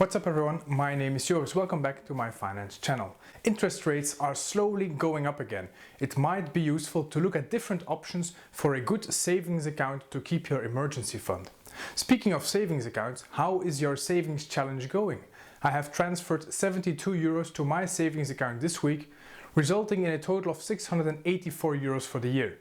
What's up everyone, my name is Joris, welcome back to my finance channel. Interest rates are slowly going up again. It might be useful to look at different options for a good savings account to keep your emergency fund. Speaking of savings accounts, how is your savings challenge going? I have transferred 72 euros to my savings account this week, resulting in a total of 684 euros for the year.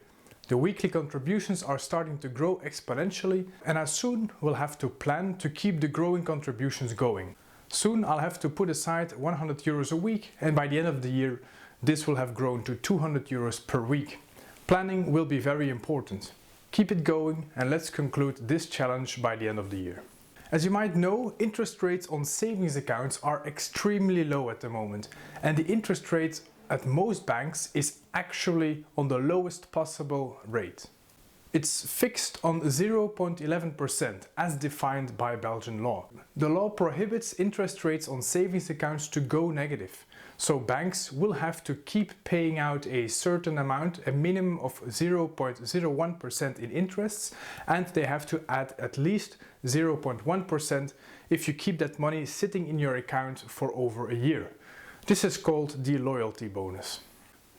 The weekly contributions are starting to grow exponentially, and I soon will have to plan to keep the growing contributions going. Soon I'll have to put aside 100 euros a week, and by the end of the year this will have grown to 200 euros per week. Planning will be very important. Keep it going and let's conclude this challenge by the end of the year. As you might know, interest rates on savings accounts are extremely low at the moment, and the interest rates at most banks is actually on the lowest possible rate. It's fixed on 0.11% as defined by Belgian law. The law prohibits interest rates on savings accounts to go negative, so banks will have to keep paying out a certain amount, a minimum of 0.01% in interests, and they have to add at least 0.1% if you keep that money sitting in your account for over a year. This is called the loyalty bonus.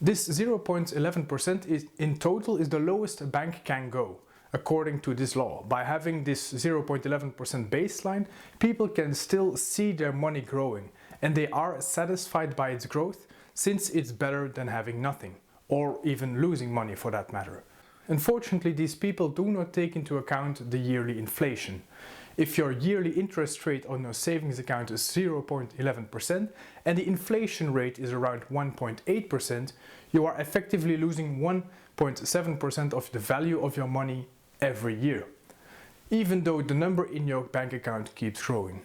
This 0.11% in total is the lowest a bank can go, according to this law. By having this 0.11% baseline, people can still see their money growing, and they are satisfied by its growth, since it's better than having nothing, or even losing money for that matter. Unfortunately, these people do not take into account the yearly inflation. If your yearly interest rate on your savings account is 0.11% and the inflation rate is around 1.8%, you are effectively losing 1.7% of the value of your money every year, even though the number in your bank account keeps growing.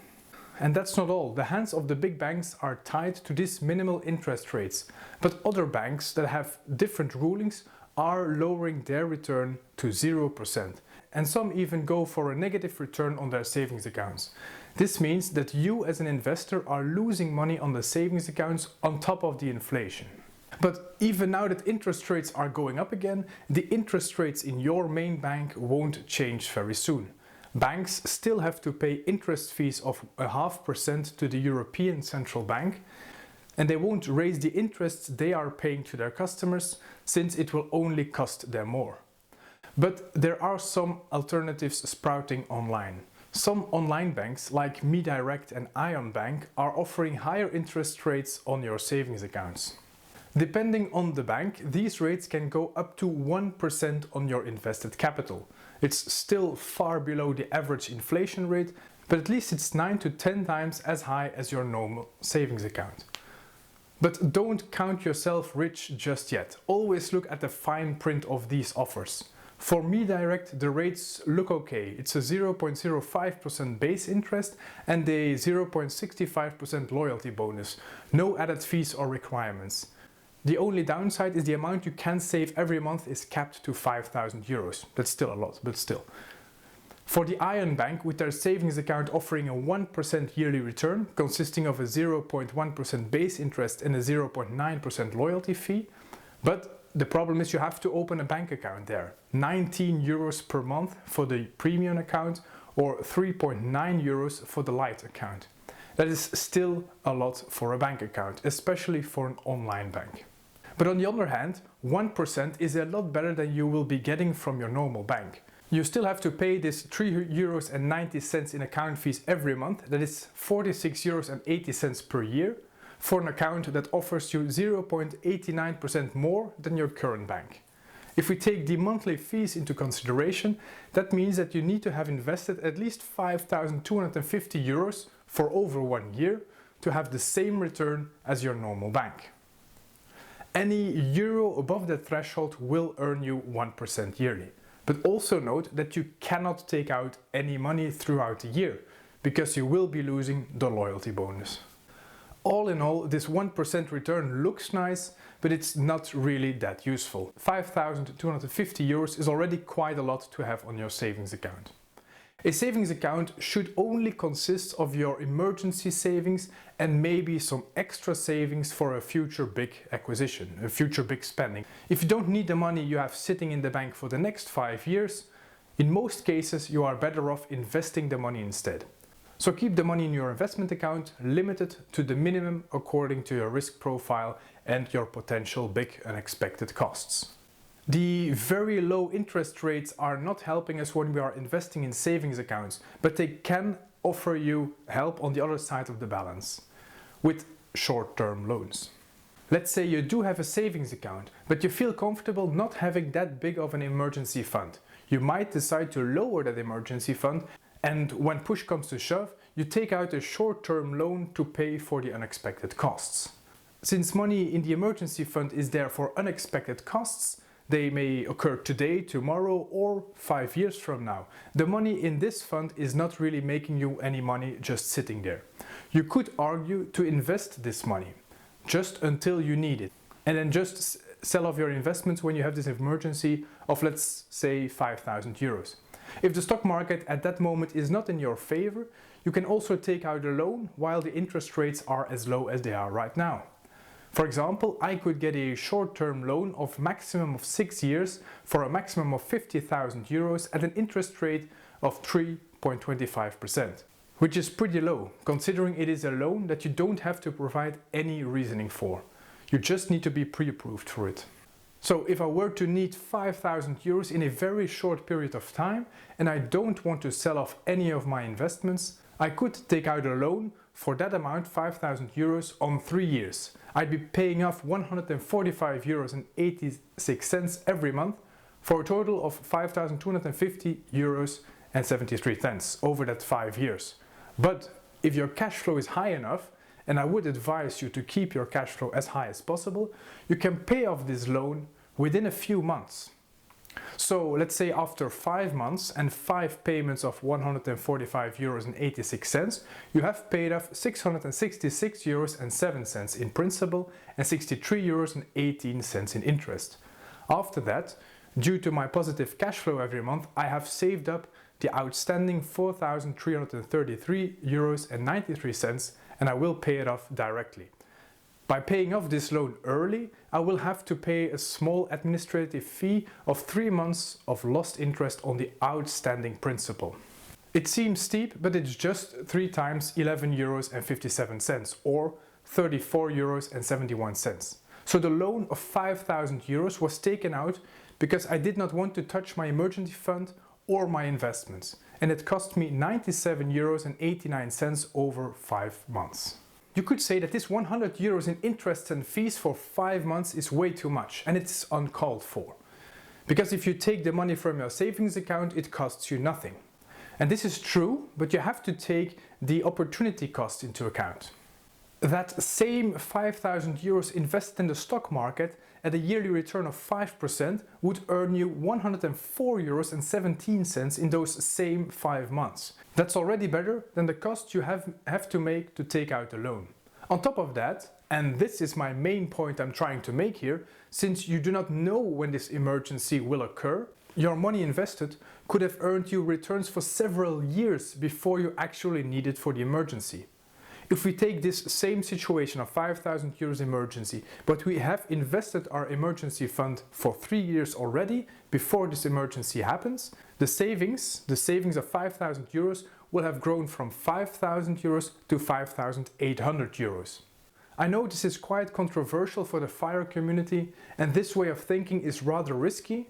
And that's not all. The hands of the big banks are tied to these minimal interest rates, but other banks that have different rulings are lowering their return to 0%. And some even go for a negative return on their savings accounts. This means that you as an investor are losing money on the savings accounts on top of the inflation. But even now that interest rates are going up again, the interest rates in your main bank won't change very soon. Banks still have to pay interest fees of 0.5% to the European Central Bank, and they won't raise the interests they are paying to their customers, since it will only cost them more. But there are some alternatives sprouting online. Some online banks like MeDirect and Ion Bank are offering higher interest rates on your savings accounts. Depending on the bank, these rates can go up to 1% on your invested capital. It's still far below the average inflation rate, but at least it's 9 to 10 times as high as your normal savings account. But don't count yourself rich just yet. Always look at the fine print of these offers. For MeDirect, the rates look okay. It's a 0.05% base interest and a 0.65% loyalty bonus. No added fees or requirements. The only downside is the amount you can save every month is capped to 5,000 euros. That's still a lot, but still. For the Ion Bank, with their savings account offering a 1% yearly return, consisting of a 0.1% base interest and a 0.9% loyalty fee, but the problem is you have to open a bank account there. 19 euros per month for the premium account or 3.9 euros for the light account. That is still a lot for a bank account, especially for an online bank. But on the other hand, 1% is a lot better than you will be getting from your normal bank. You still have to pay this 3.90 euros in account fees every month, that is 46.80 euros per year, for an account that offers you 0.89% more than your current bank. If we take the monthly fees into consideration, that means that you need to have invested at least 5,250 euros for over 1 year to have the same return as your normal bank. Any euro above that threshold will earn you 1% yearly. But also note that you cannot take out any money throughout the year, because you will be losing the loyalty bonus. All in all, this 1% return looks nice, but it's not really that useful. 5,250 euros is already quite a lot to have on your savings account. A savings account should only consist of your emergency savings and maybe some extra savings for a future big acquisition, a future big spending. If you don't need the money you have sitting in the bank for the next 5 years, in most cases you are better off investing the money instead. So keep the money in your investment account limited to the minimum according to your risk profile and your potential big unexpected costs. The very low interest rates are not helping us when we are investing in savings accounts, but they can offer you help on the other side of the balance with short-term loans. Let's say you do have a savings account, but you feel comfortable not having that big of an emergency fund. You might decide to lower that emergency fund, and when push comes to shove, you take out a short-term loan to pay for the unexpected costs. Since money in the emergency fund is there for unexpected costs, they may occur today, tomorrow, or 5 years from now. The money in this fund is not really making you any money just sitting there. You could argue to invest this money just until you need it, and then just sell off your investments when you have this emergency of, let's say, 5,000 euros. If the stock market at that moment is not in your favor, you can also take out a loan while the interest rates are as low as they are right now. For example, I could get a short-term loan of maximum of 6 years for a maximum of 50,000 euros at an interest rate of 3.25%, which is pretty low, considering it is a loan that you don't have to provide any reasoning for. You just need to be pre-approved for it. So if I were to need 5,000 euros in a very short period of time and I don't want to sell off any of my investments, I could take out a loan for that amount, 5,000 euros, on 3 years. I'd be paying off 145 euros and 86 cents every month for a total of 5,250 euros and 73 cents over that 5 years. But if your cash flow is high enough, and I would advise you to keep your cash flow as high as possible, you can pay off this loan within a few months. So let's say after 5 months and 5 payments of 145 euros and 86 cents, you have paid off 666 euros and 7 cents in principal and 63 euros and 18 cents in interest. After that, due to my positive cash flow every month, I have saved up the outstanding 4,333 euros and 93 cents, and I will pay it off directly. By paying off this loan early, I will have to pay a small administrative fee of 3 months of lost interest on the outstanding principal. It seems steep, but it's just 3 times 11 euros and 57 cents or 34 euros and 71 cents. So the loan of 5,000 euros was taken out because I did not want to touch my emergency fund or my investments, and it cost me 97 euros and 89 cents over 5 months. You could say that this 100 euros in interest and fees for 5 months is way too much, and it's uncalled for. Because if you take the money from your savings account, it costs you nothing. And this is true, but you have to take the opportunity cost into account. That same 5,000 euros invested in the stock market at a yearly return of 5% would earn you 104 euros and 17 cents in those same 5 months. That's already better than the cost you have to make to take out a loan. On top of that, and this is my main point I'm trying to make here, since you do not know when this emergency will occur, your money invested could have earned you returns for several years before you actually need it for the emergency. If we take this same situation of 5,000 euros emergency, but we have invested our emergency fund for 3 years already before this emergency happens, the savings of 5,000 euros will have grown from 5,000 euros to 5,800 euros. I know this is quite controversial for the FIRE community, and this way of thinking is rather risky,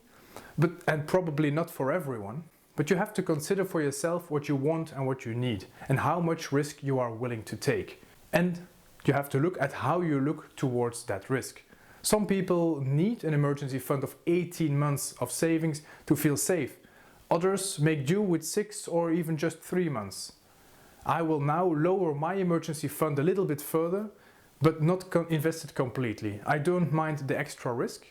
and probably not for everyone. But you have to consider for yourself what you want and what you need, and how much risk you are willing to take. And you have to look at how you look towards that risk. Some people need an emergency fund of 18 months of savings to feel safe. Others make do with 6 or even just 3 months. I will now lower my emergency fund a little bit further, but not invest it completely. I don't mind the extra risk.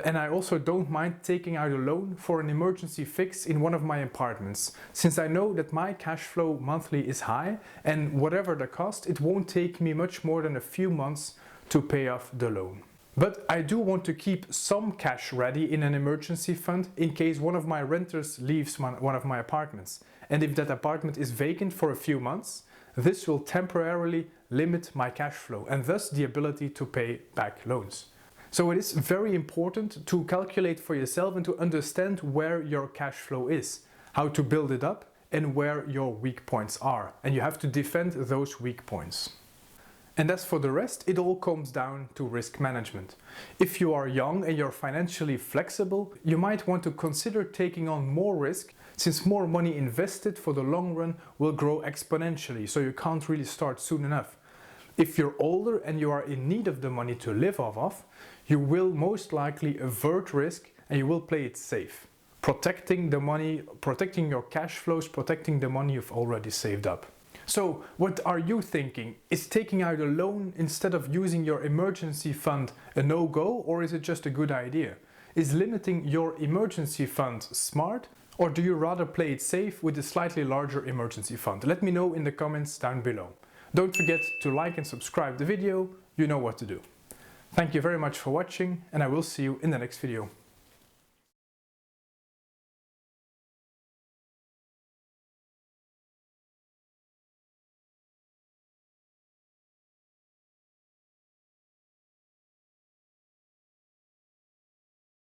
And I also don't mind taking out a loan for an emergency fix in one of my apartments, since I know that my cash flow monthly is high, and whatever the cost, it won't take me much more than a few months to pay off the loan. But I do want to keep some cash ready in an emergency fund in case one of my renters leaves one of my apartments. And if that apartment is vacant for a few months, this will temporarily limit my cash flow and thus the ability to pay back loans. So it is very important to calculate for yourself and to understand where your cash flow is, how to build it up, and where your weak points are, and you have to defend those weak points. And as for the rest, it all comes down to risk management. If you are young and you're financially flexible, you might want to consider taking on more risk, since more money invested for the long run will grow exponentially, so you can't really start soon enough. If you're older and you are in need of the money to live off of, you will most likely avert risk and you will play it safe. Protecting the money, protecting your cash flows, protecting the money you've already saved up. So, what are you thinking? Is taking out a loan instead of using your emergency fund a no-go, or is it just a good idea? Is limiting your emergency fund smart, or do you rather play it safe with a slightly larger emergency fund? Let me know in the comments down below. Don't forget to like and subscribe the video, you know what to do. Thank you very much for watching, and I will see you in the next video.